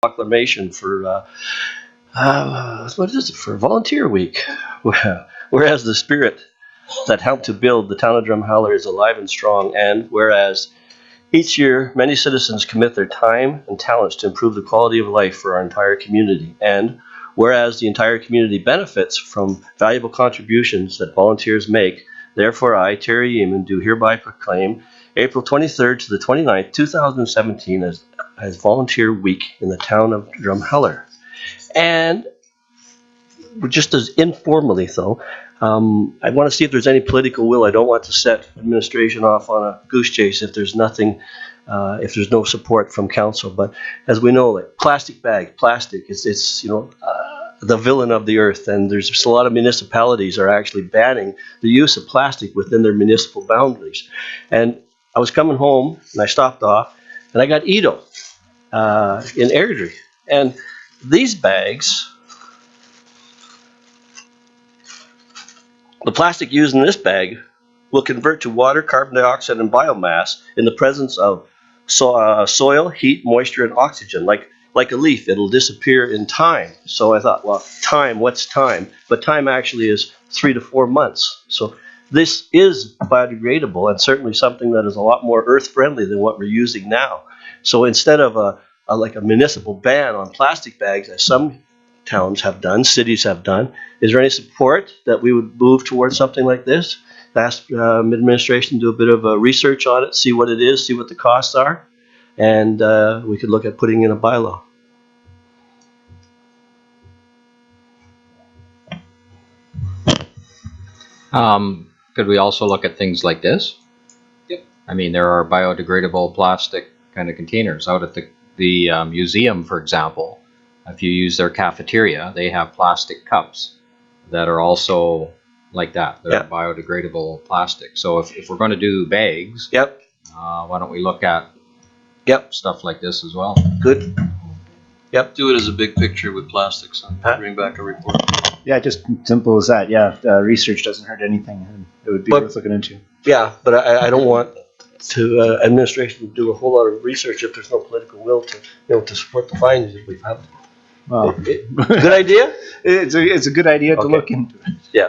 proclamation for what is it, for Volunteer Week? Whereas the spirit that helped to build the town of Drumheller is alive and strong, and whereas each year many citizens commit their time and talents to improve the quality of life for our entire community, and whereas the entire community benefits from valuable contributions that volunteers make, therefore I, Terry Yeaman, do hereby proclaim April 23rd to the 29th, 2017 as Volunteer Week in the town of Drumheller. And just as informally, though, I want to see if there's any political will. I don't want to set administration off on a goose chase if there's nothing, if there's no support from council. But as we know, like plastic, it's the villain of the earth. And there's just a lot of municipalities are actually banning the use of plastic within their municipal boundaries. And I was coming home and I stopped off and I got Edo in Airdrie. And these bags, the plastic used in this bag will convert to water, carbon dioxide, and biomass in the presence of soil, heat, moisture, and oxygen. Like a leaf, it'll disappear in time. So I thought, well, time, what's time? But time actually is 3 to 4 months. So this is biodegradable and certainly something that is a lot more earth-friendly than what we're using now. So instead of a municipal ban on plastic bags, as some towns have done, cities have done, is there any support that we would move towards something like this? Ask administration to do a bit of research on it, see what it is, see what the costs are, and we could look at putting in a bylaw. Could we also look at things like this? Yep. I mean, there are biodegradable plastic kind of containers out at the museum, for example. If you use their cafeteria, they have plastic cups that are also like that. They're biodegradable plastic. So if we're going to do bags, why don't we look at stuff like this as well? Good. Yep. Do it as a big picture with plastics and bring back a report. Yeah, just simple as that. Yeah, research doesn't hurt anything, and it would be worth looking into. Yeah, but I don't want to administration to do a whole lot of research if there's no political will to support the findings that we've had. Well, good idea. It's a good idea to look into it. Yeah.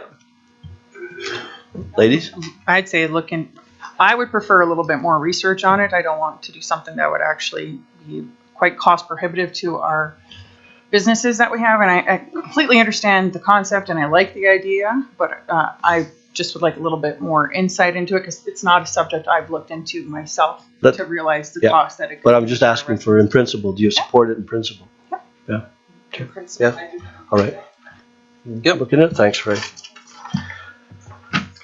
Ladies? I'd say I would prefer a little bit more research on it. I don't want to do something that would actually be quite cost prohibitive to our businesses that we have. And I completely understand the concept and I like the idea, but I just would like a little bit more insight into it because it's not a subject I've looked into myself to realize the cost that it could. But I'm just asking for in principle. Do you support it in principle? Yeah. In principle, yeah. All right. Yep. Looking at it. Thanks, Ray.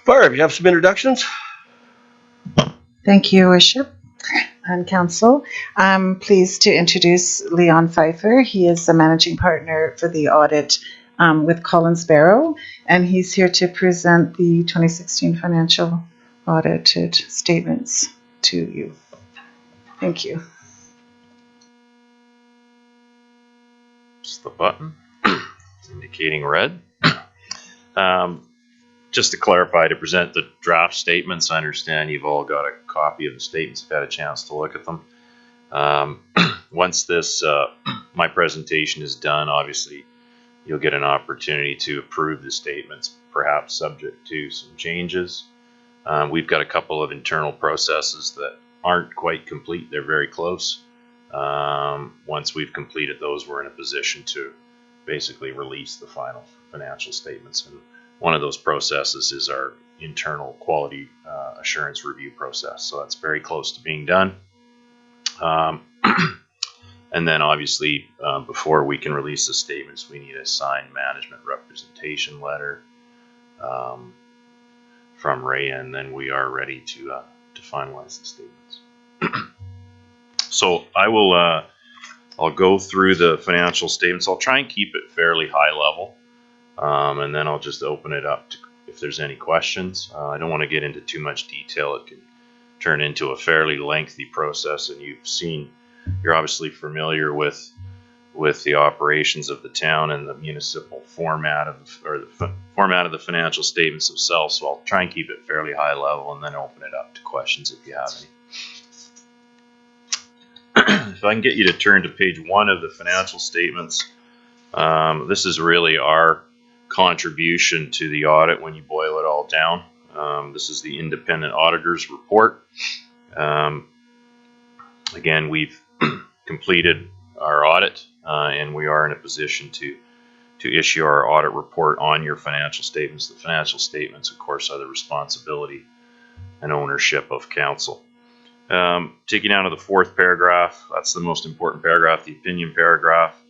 Barb, you have some introductions? Thank you, Bishop and Council. I'm pleased to introduce Leon Pfeiffer. He is the managing partner for the audit with Collins Barrow, and he's here to present the 2016 financial audited statements to you. Thank you. Just the button. It's indicating red. Just to clarify, to present the draft statements, I understand you've all got a copy of the statements, have had a chance to look at them. Once this, my presentation is done, obviously you'll get an opportunity to approve the statements, perhaps subject to some changes. We've got a couple of internal processes that aren't quite complete. They're very close. Once we've completed those, we're in a position to basically release the final financial statements. And one of those processes is our internal quality assurance review process. So that's very close to being done. And then obviously, before we can release the statements, we need a signed management representation letter from Ray, and then we are ready to finalize the statements. So I will, I'll go through the financial statements. I'll try and keep it fairly high level. And then I'll just open it up to if there's any questions. I don't want to get into too much detail. It can turn into a fairly lengthy process, and you're obviously familiar with the operations of the town and the municipal format of the format of the financial statements themselves. So I'll try and keep it fairly high level and then open it up to questions if you have any. if I can get you to turn to page 1 of the financial statements, this is really our contribution to the audit when you boil it all down. This is the independent auditor's report. Again, we've completed our audit, and we are in a position to issue our audit report on your financial statements. The financial statements, of course, are the responsibility and ownership of council. Taking down to the 4th paragraph, that's the most important paragraph, the opinion paragraph.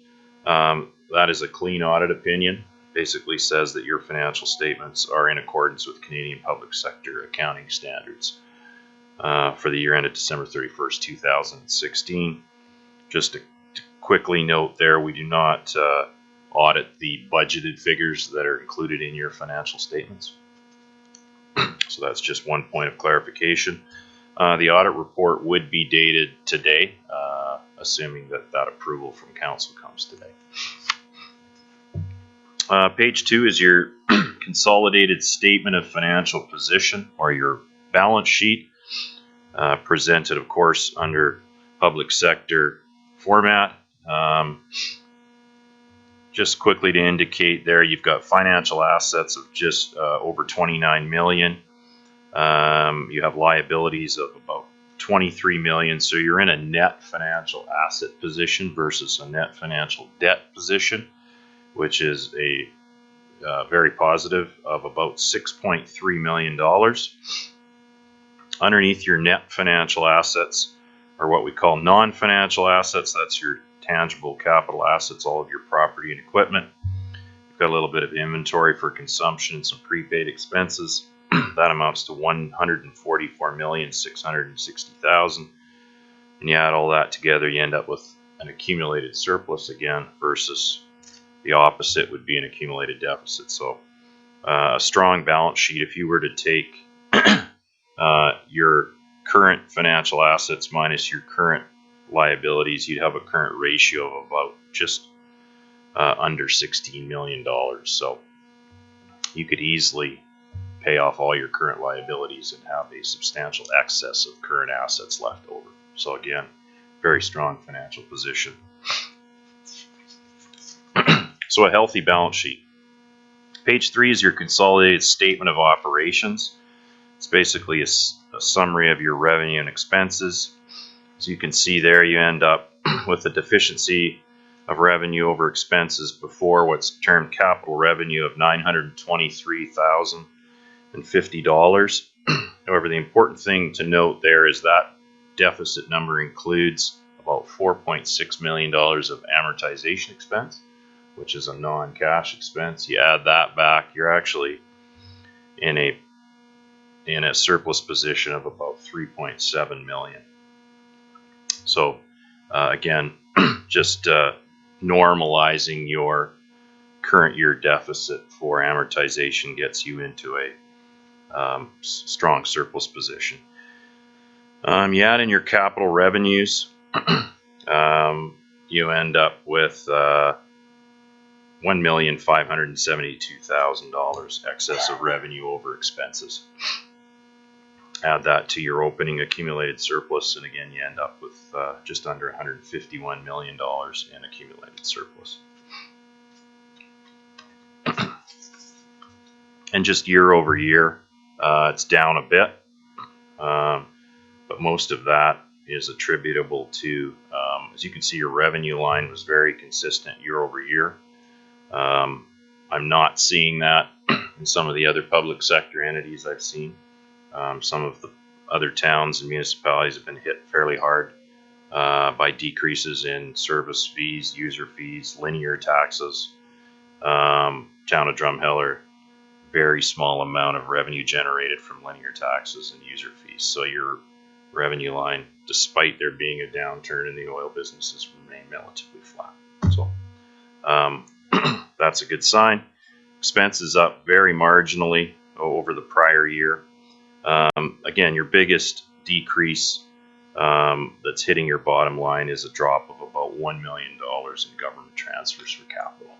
That is a clean audit opinion. Basically says that your financial statements are in accordance with Canadian public sector accounting standards for the year ended December 31st, 2016. Just to quickly note there, we do not audit the budgeted figures that are included in your financial statements. So that's just one point of clarification. The audit report would be dated today, assuming that approval from council comes today. Page 2 is your consolidated statement of financial position, or your balance sheet, presented, of course, under public sector format. Just quickly to indicate there, you've got financial assets of just over 29 million. You have liabilities of about 23 million, so you're in a net financial asset position versus a net financial debt position, which is a very positive of about $6.3 million. Underneath your net financial assets are what we call non-financial assets. That's your tangible capital assets, all of your property and equipment. You've got a little bit of inventory for consumption and some prepaid expenses. That amounts to $144,660,000. And you add all that together, you end up with an accumulated surplus again, versus the opposite would be an accumulated deficit. So a strong balance sheet. If you were to take your current financial assets minus your current liabilities, you'd have a current ratio of about just under $16 million. So you could easily pay off all your current liabilities and have a substantial excess of current assets left over. So again, very strong financial position. So a healthy balance sheet. Page 3 is your consolidated statement of operations. It's basically a summary of your revenue and expenses. As you can see there, you end up with a deficiency of revenue over expenses before what's termed capital revenue of $923,050. However, the important thing to note there is that deficit number includes about $4.6 million of amortization expense, which is a non-cash expense. You add that back, you're actually in a surplus position of about 3.7 million. So again, just normalizing your current year deficit for amortization gets you into a strong surplus position. You add in your capital revenues, you end up with $1,572,000 excess of revenue over expenses. Add that to your opening accumulated surplus, and again, you end up with just under $151 million in accumulated surplus. And just year over year, it's down a bit, but most of that is attributable to, as you can see, your revenue line was very consistent year over year. I'm not seeing that in some of the other public sector entities I've seen. Some of the other towns and municipalities have been hit fairly hard by decreases in service fees, user fees, linear taxes. Town of Drumheller, very small amount of revenue generated from linear taxes and user fees. So your revenue line, despite there being a downturn in the oil business, has remained relatively flat. So that's a good sign. Expenses up very marginally over the prior year. Again, your biggest decrease that's hitting your bottom line is a drop of about $1 million in government transfers for capital.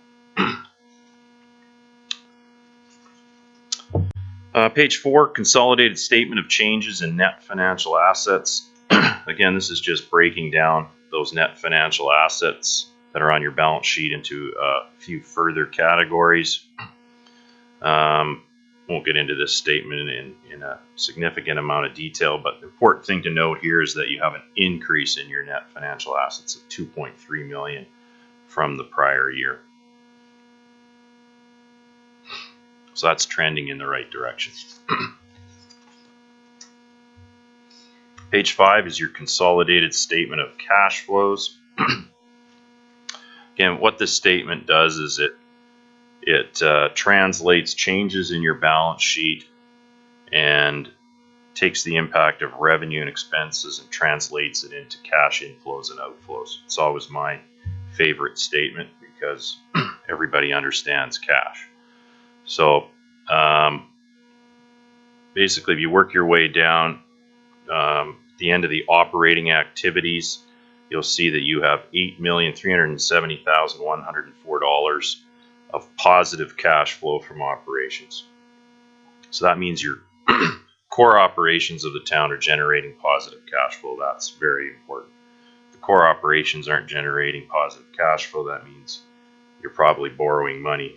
Page 4, consolidated statement of changes in net financial assets. Again, this is just breaking down those net financial assets that are on your balance sheet into a few further categories. Won't get into this statement in a significant amount of detail, but the important thing to note here is that you have an increase in your net financial assets of 2.3 million from the prior year. So that's trending in the right direction. Page 5 is your consolidated statement of cash flows. Again, what this statement does is it translates changes in your balance sheet and takes the impact of revenue and expenses and translates it into cash inflows and outflows. It's always my favorite statement because everybody understands cash. So basically, if you work your way down the end of the operating activities, you'll see that you have $8,370,104 of positive cash flow from operations. So that means your core operations of the town are generating positive cash flow. That's very important. If the core operations aren't generating positive cash flow, that means you're probably borrowing money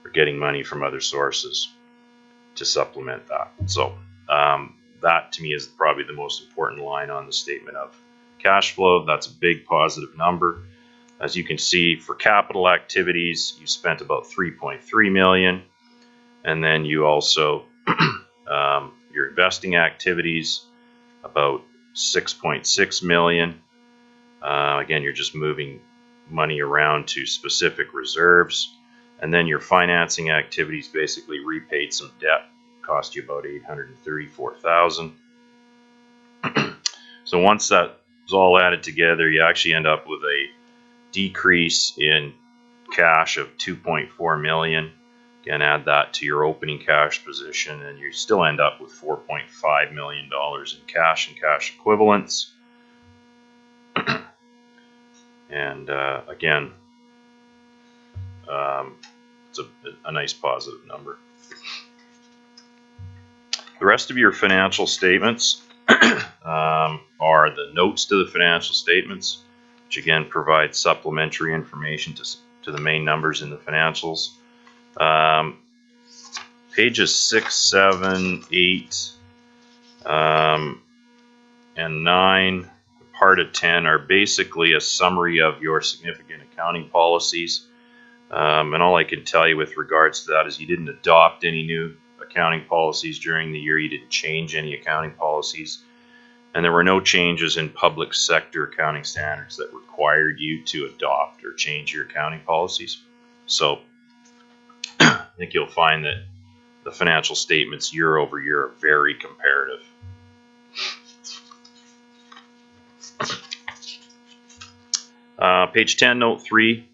or getting money from other sources to supplement that. So that to me is probably the most important line on the statement of cash flow. That's a big positive number. As you can see, for capital activities, you spent about 3.3 million, and then you also your investing activities about 6.6 million. Again, you're just moving money around to specific reserves, and then your financing activities basically repaid some debt, cost you about 834,000. So once that is all added together, you actually end up with a decrease in cash of 2.4 million. Again, add that to your opening cash position, and you still end up with $4.5 million in cash and cash equivalents. And again, it's a nice positive number. The rest of your financial statements are the notes to the financial statements, which again provide supplementary information to the main numbers in the financials. Pages 6, 7, 8, and 9, part of 10 are basically a summary of your significant accounting policies. And all I can tell you with regards to that is you didn't adopt any new accounting policies during the year. You didn't change any accounting policies. And there were no changes in public sector accounting standards that required you to adopt or change your accounting policies. So I think you'll find that the financial statements year over year are very comparative. Page 10, note 3,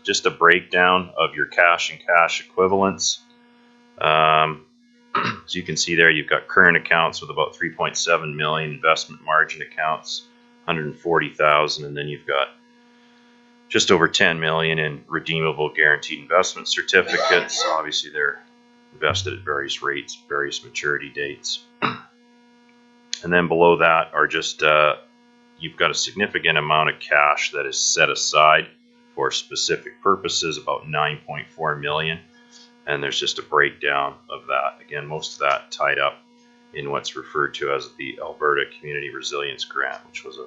just a breakdown of your cash and cash equivalents. As you can see there, you've got current accounts with about 3.7 million, investment margin accounts 140,000, and then you've got just over 10 million in redeemable guaranteed investment certificates. Obviously, they're invested at various rates, various maturity dates. And then below that are just you've got a significant amount of cash that is set aside for specific purposes, about 9.4 million. And there's just a breakdown of that. Again, most of that tied up in what's referred to as the Alberta Community Resilience Grant, which was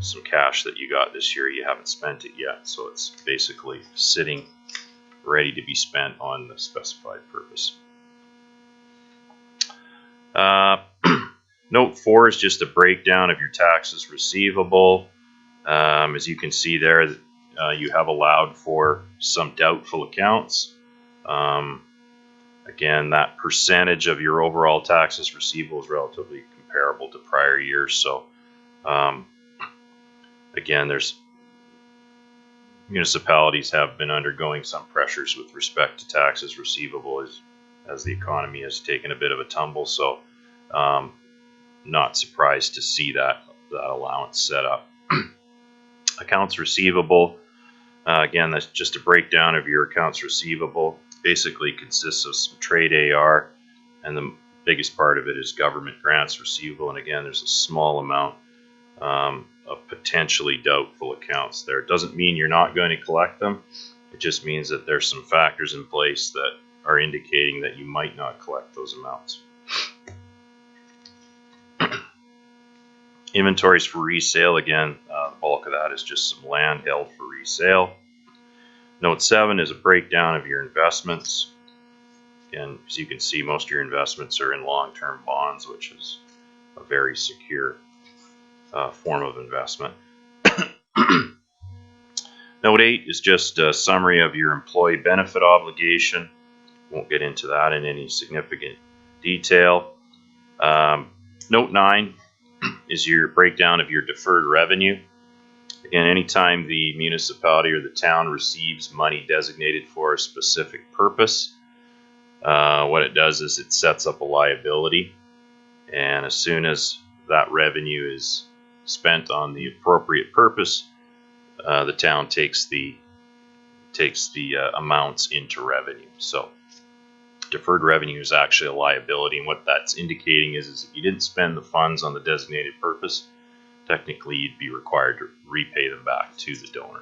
some cash that you got this year. You haven't spent it yet, so it's basically sitting ready to be spent on the specified purpose. Note 4 is just a breakdown of your taxes receivable. As you can see there, you have allowed for some doubtful accounts. Again, that percentage of your overall taxes receivable is relatively comparable to prior years. So, again, there's municipalities have been undergoing some pressures with respect to taxes receivable as the economy has taken a bit of a tumble. So, not surprised to see that allowance set up. Accounts receivable, again, that's just a breakdown of your accounts receivable. Basically consists of some trade AR, and the biggest part of it is government grants receivable. And again, there's a small amount potentially doubtful accounts there. It doesn't mean you're not going to collect them. It just means that there's some factors in place that are indicating that you might not collect those amounts. Inventories for resale, again, the bulk of that is just some land held for resale. Note 7 is a breakdown of your investments. Again, as you can see, most of your investments are in long-term bonds, which is a very secure form of investment. Note 8 is just a summary of your employee benefit obligation. Won't get into that in any significant detail. Note 9 is your breakdown of your deferred revenue. Again, anytime the municipality or the town receives money designated for a specific purpose, what it does is it sets up a liability, and as soon as that revenue is spent on the appropriate purpose, the town takes the amounts into revenue. So deferred revenue is actually a liability, and what that's indicating is if you didn't spend the funds on the designated purpose, technically you'd be required to repay them back to the donor.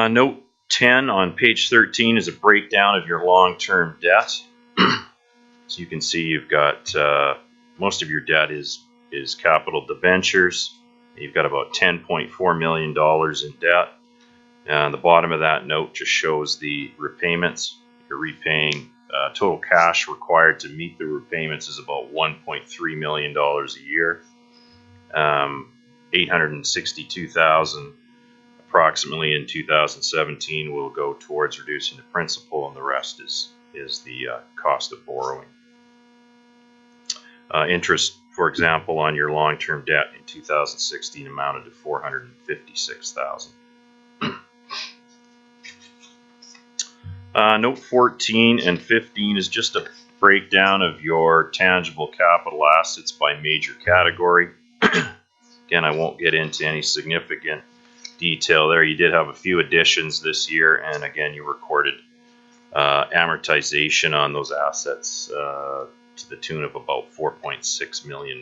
Note 10 on page 13 is a breakdown of your long-term debt. So you can see you've got most of your debt is capital debentures. You've got about $10.4 million in debt. And the bottom of that note just shows the repayments. You're repaying total cash required to meet the repayments is about $1.3 million a year. $862,000 approximately in 2017 will go towards reducing the principal, and the rest is the cost of borrowing. Interest, for example, on your long-term debt in 2016 amounted to $456,000. Note 14 and 15 is just a breakdown of your tangible capital assets by major category. Again, I won't get into any significant detail there. You did have a few additions this year, and again, you recorded amortization on those assets to the tune of about $4.6 million.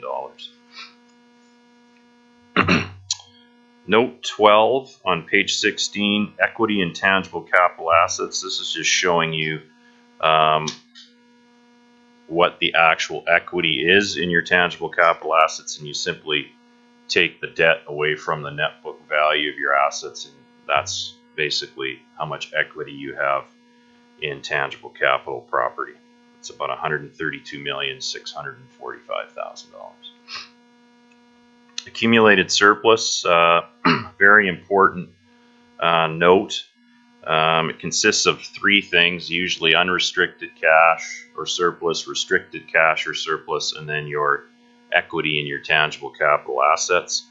Note 12 on page 16, equity and tangible capital assets. This is just showing you what the actual equity is in your tangible capital assets, and you simply take the debt away from the net book value of your assets, and that's basically how much equity you have in tangible capital property. It's about $132,645,000. Accumulated surplus, very important note. It consists of three things, usually unrestricted cash or surplus, restricted cash or surplus, and then your equity in your tangible capital assets.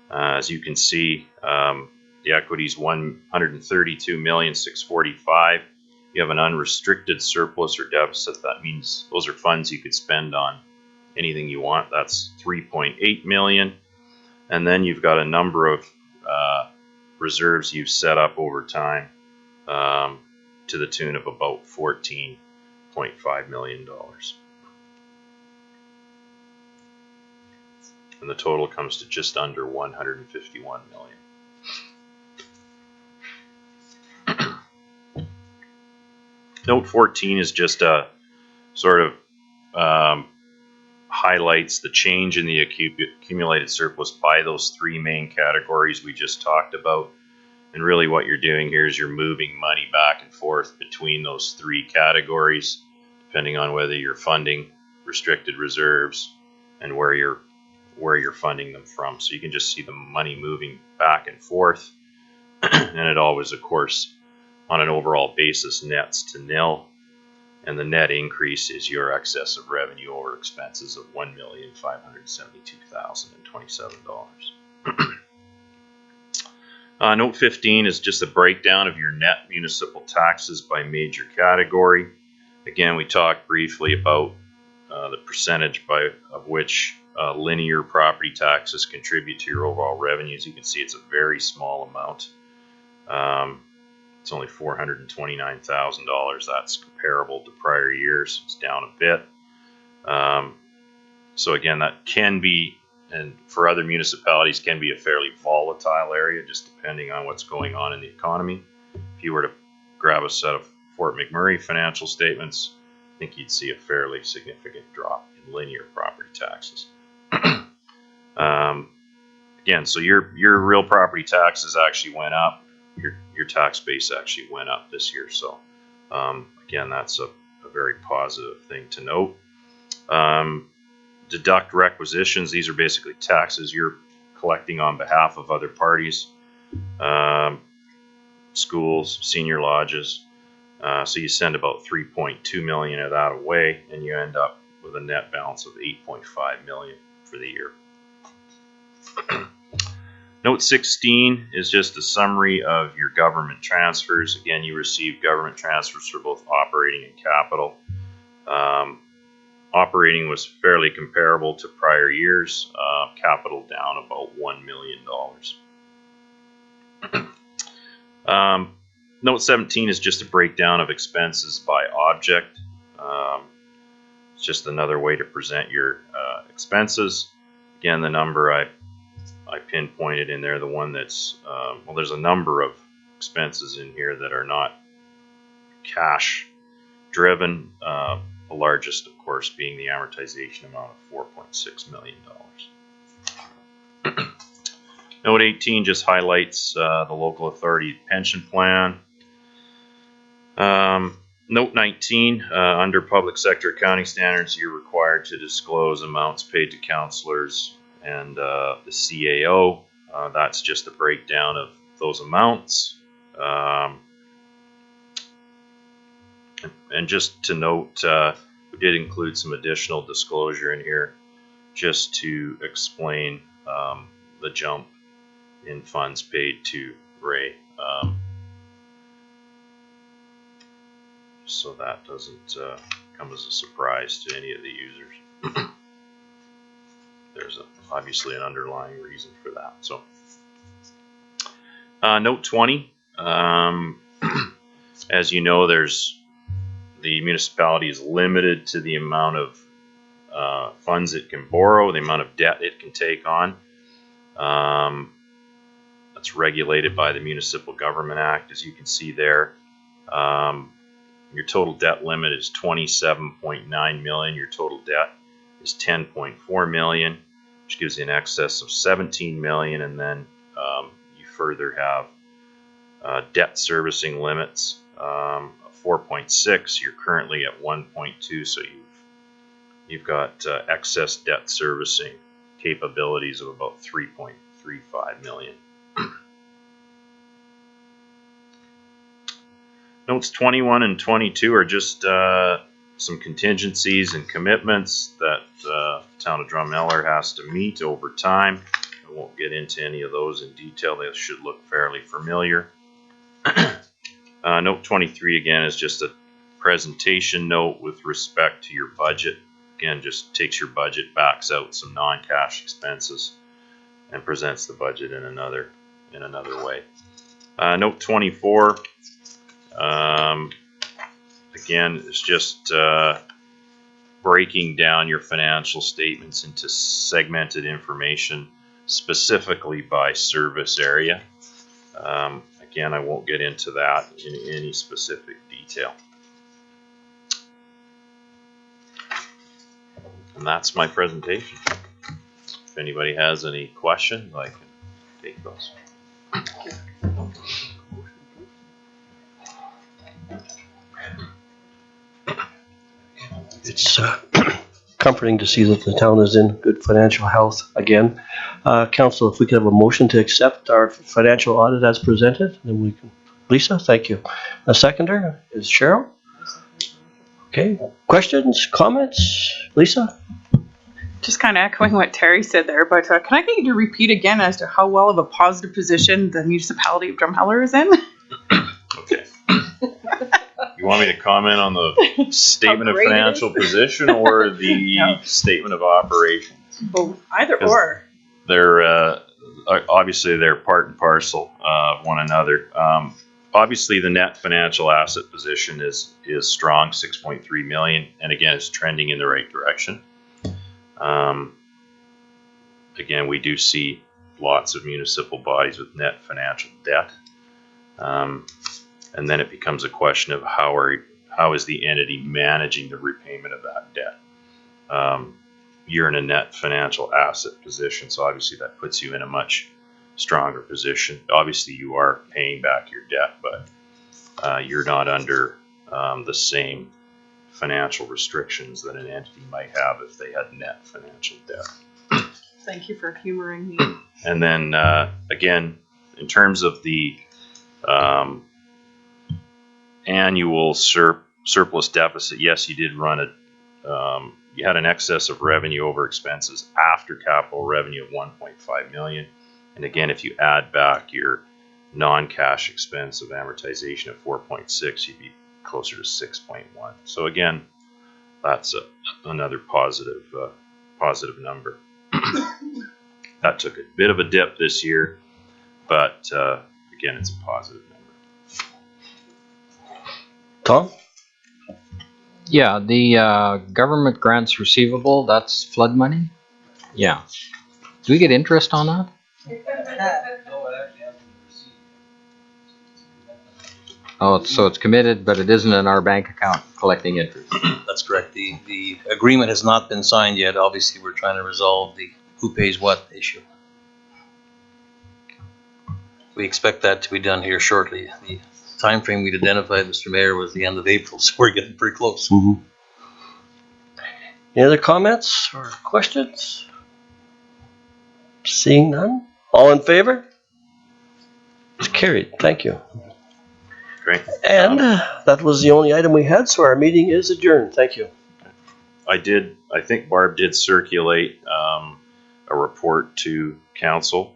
As you can see, the equity is $132,645,000. You have an unrestricted surplus or deficit. That means those are funds you could spend on anything you want. That's $3.8 million. And then you've got a number of reserves you've set up over time to the tune of about $14.5 million. And the total comes to just under $151 million. Note 14 is just a sort of highlights the change in the accumulated surplus by those three main categories we just talked about. And really what you're doing here is you're moving money back and forth between those three categories, depending on whether you're funding restricted reserves and where you're funding them from. So you can just see the money moving back and forth. And it always, of course, on an overall basis nets to nil. And the net increase is your excess of revenue over expenses of $1,572,027. Note 15 is just a breakdown of your net municipal taxes by major category. Again, we talked briefly about the percentage of which linear property taxes contribute to your overall revenues. You can see it's a very small amount. It's only $429,000. That's comparable to prior years. It's down a bit. So again, that can be, and for other municipalities, can be a fairly volatile area, just depending on what's going on in the economy. If you were to grab a set of Fort McMurray financial statements, I think you'd see a fairly significant drop in linear property taxes. Again, so your real property taxes actually went up. Your tax base actually went up this year. So again, that's a very positive thing to note. Deduct requisitions. These are basically taxes you're collecting on behalf of other parties, schools, senior lodges. So you send about 3.2 million of that away, and you end up with a net balance of 8.5 million for the year. Note 16 is just a summary of your government transfers. Again, you receive government transfers for both operating and capital. Operating was fairly comparable to prior years. Capital down about $1 million. Note 17 is just a breakdown of expenses by object. It's just another way to present your expenses. Again, the number I pinpointed in there, the one that's, well, there's a number of expenses in here that are not cash driven. The largest, of course, being the amortization amount of $4.6 million. Note 18 just highlights the local authority pension plan. Note 19, under public sector accounting standards, you're required to disclose amounts paid to counselors and the CAO. That's just a breakdown of those amounts. And just to note, we did include some additional disclosure in here just to explain the jump in funds paid to Ray. So that doesn't come as a surprise to any of the users. There's obviously an underlying reason for that. So, note 20. As you know, the municipality is limited to the amount of funds it can borrow, the amount of debt it can take on. That's regulated by the Municipal Government Act, as you can see there. Your total debt limit is $27.9 million. Your total debt is $10.4 million, which gives you an excess of $17 million. And then you further have debt servicing limits of 4.6. You're currently at 1.2, so you've got excess debt servicing capabilities of about $3.35 million. Notes 21 and 22 are just some contingencies and commitments that the town of Drumheller has to meet over time. I won't get into any of those in detail. They should look fairly familiar. Note 23 again is just a presentation note with respect to your budget. Again, just takes your budget, backs out some non-cash expenses, and presents the budget in another way. Note 24. Again, it's just breaking down your financial statements into segmented information, specifically by service area. Again, I won't get into that in any specific detail. And that's my presentation. If anybody has any questions, I can take those. It's comforting to see that the town is in good financial health again. Council, if we could have a motion to accept our financial audit as presented, then we can. Lisa, thank you. A seconder is Cheryl. Okay, questions, comments? Lisa? Just kind of echoing what Terry said there, but can I get you to repeat again as to how well of a positive position the municipality of Drumheller is in? Okay. You want me to comment on the statement of financial position or the statement of operations? Both, either or. They're obviously they're part and parcel of one another. Obviously, the net financial asset position is strong, 6.3 million, and again, it's trending in the right direction. Again, we do see lots of municipal bodies with net financial debt. And then it becomes a question of how is the entity managing the repayment of that debt? You're in a net financial asset position, so obviously that puts you in a much stronger position. Obviously, you are paying back your debt, but you're not under the same financial restrictions that an entity might have if they had net financial debt. Thank you for humoring me. And then again, in terms of the annual surplus deficit, yes, you did run it. You had an excess of revenue over expenses after capital revenue of 1.5 million. And again, if you add back your non-cash expense of amortization of 4.6, you'd be closer to 6.1. So again, that's another positive number. That took a bit of a dip this year, but again, it's a positive number. Tom? Yeah, the government grants receivable, that's flood money? Yeah. Do we get interest on that? Oh, so it's committed, but it isn't in our bank account collecting interest. That's correct. The agreement has not been signed yet. Obviously, we're trying to resolve the who pays what issue. We expect that to be done here shortly. The time frame we'd identified, Mr. Mayor, was the end of April, so we're getting pretty close. Mm-hmm. Any other comments or questions? Seeing none? All in favor? It's carried. Thank you. Great. And that was the only item we had, so our meeting is adjourned. Thank you. I think Barb did circulate a report to council